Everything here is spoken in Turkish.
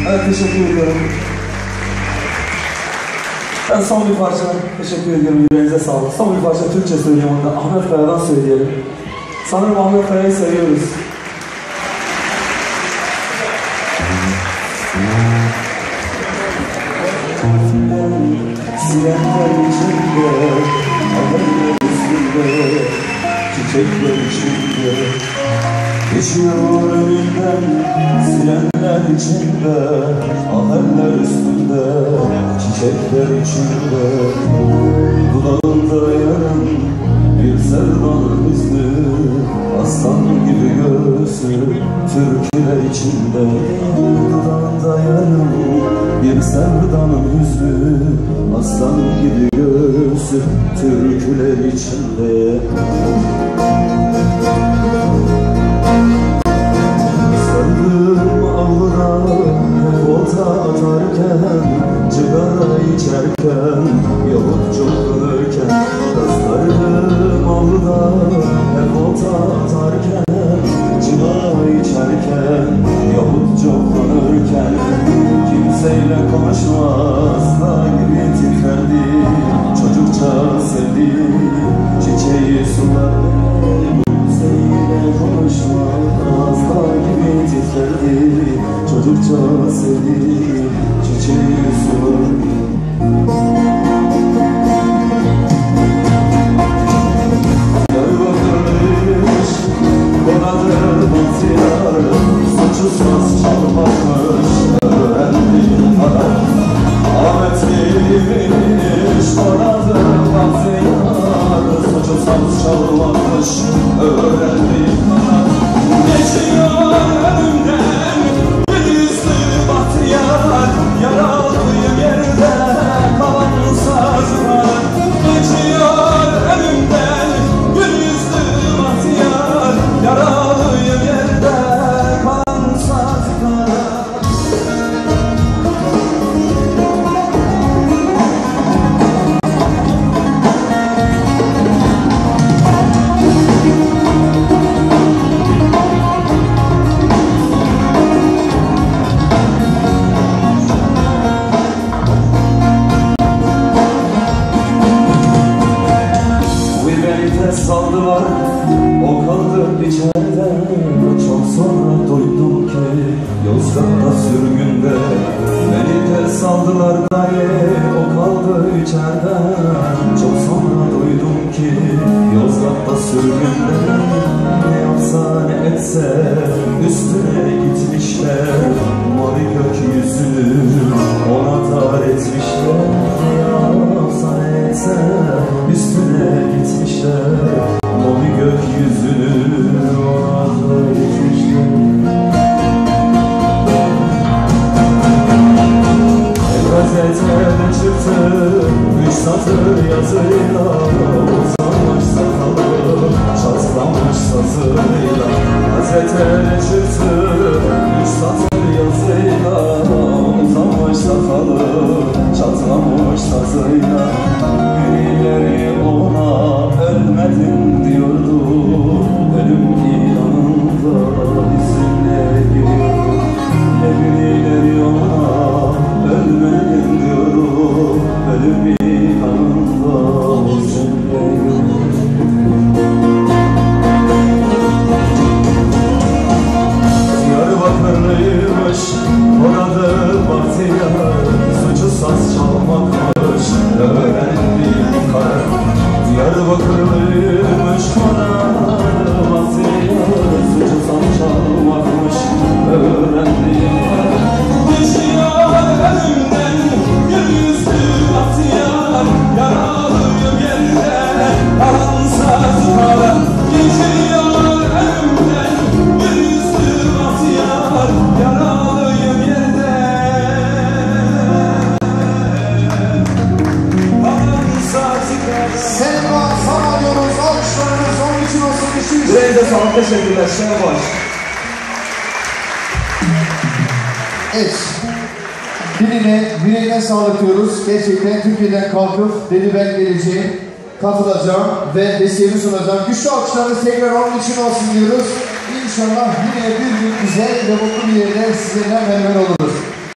Evet, teşekkür ediyorum. Ben son bir parça teşekkür ediyorum, yüreğinize sağlık. Son bir parça Türkçe söyleyeyim onda. Ahmet Kaya'dan söyleyelim. Sanırım Ahmet Kaya'yı seviyoruz. Sirenler içinde, haberler üstünde, çiçekler içinde, geçiyor önünden. Sirenler içinde, haberler üstünde, çiçekler içinde, dudağında yarım bir sevdanın hüznü, aslan gibi göğsü türküler içinde. Dudağında yarım bir sevdanın hüznü, aslan gibi göğsü türküler içinde. Sardım avluda hep olta atarken, cigara içerken, yahut coğlanırken. Kızlardım avluda hep olta atarken, cigara içerken, yahut coğlanırken. Kimseyle konuşmaz, dağ gibi titrerdi, çocukça sevdi, çiçeği sular. Kimseyle konuşmaz, dağ gibi titrerdi, çocukça sevdi, çiçeği sular. Diyarbakır'mış, konadır bahtiyar, suçsuz çalmakmış, öğrendim adam. Ahmetliymiş, konadır bahtiyar, suçsuz çalmakmış, öğrendim adam. Geçiyor önümden bir yüzlü bahtiyar, yaralıyım yerde kalan sazlar. Geçiyor önümden bir yüzlü bahtiyar, yaralıyım yerde kalan sazlar. Saldılar, o kaldı içeride. Çok sonra duydum ki Yozgat'ta sürgünde. Beni de saldılar dayı, o kaldı içeride. Çok sonra duydum ki Yozgat'ta sürgünde. Ne yapsa ne etse üstüne gitmişler, mavi gökyüzünü ona dar etmişler. Ne yapsa ne etse üstüne gitmişler, mavi gökyüzünü ona dar etmişler. Gazetede çıktı 3 satır yazıyla, uzanmış sakalı çatlamış sazıyla. Gazetede çıktı 3 satır yazıyla, uzanmış sakalı çatlamış sazıyla. Birileri ona ölmedim diyordu, ölüm ilanında isimle giriyordu. Birileri ona ölmedim diyorum, ölüm ilanında isimle giriyordu. Diyarbakırlıymış, orada bahtiyar, suçu saz çalmakmış, öğrendim kar. Diyarbakırlıymış, orada bahtiyar, suçu saz çalmakmış, öğrendim kar. Geçiyor önümden bir yüzlü bahtiyar, yaralıyım yerde kalan sazlar. Geçiyor önümden bir yüzlü bahtiyar, yaralıyım yerde kalan sazlar. Selma sana diyoruz, alkışlarınız onun için olsun. Yüreğinize sağlık, teşekkürler. Şenbaş. Evet. Birine sağlık diyoruz. Gerçekten Türkiye'den kalkıp dedi ben geleceğim, katılacağım ve desteğimi sunacağım. Güçlü alkışlarınız tekrar onun için olsun diyoruz. İnşallah yine bir gün güzel ve mutlu bir yerde sizinle beraber oluruz.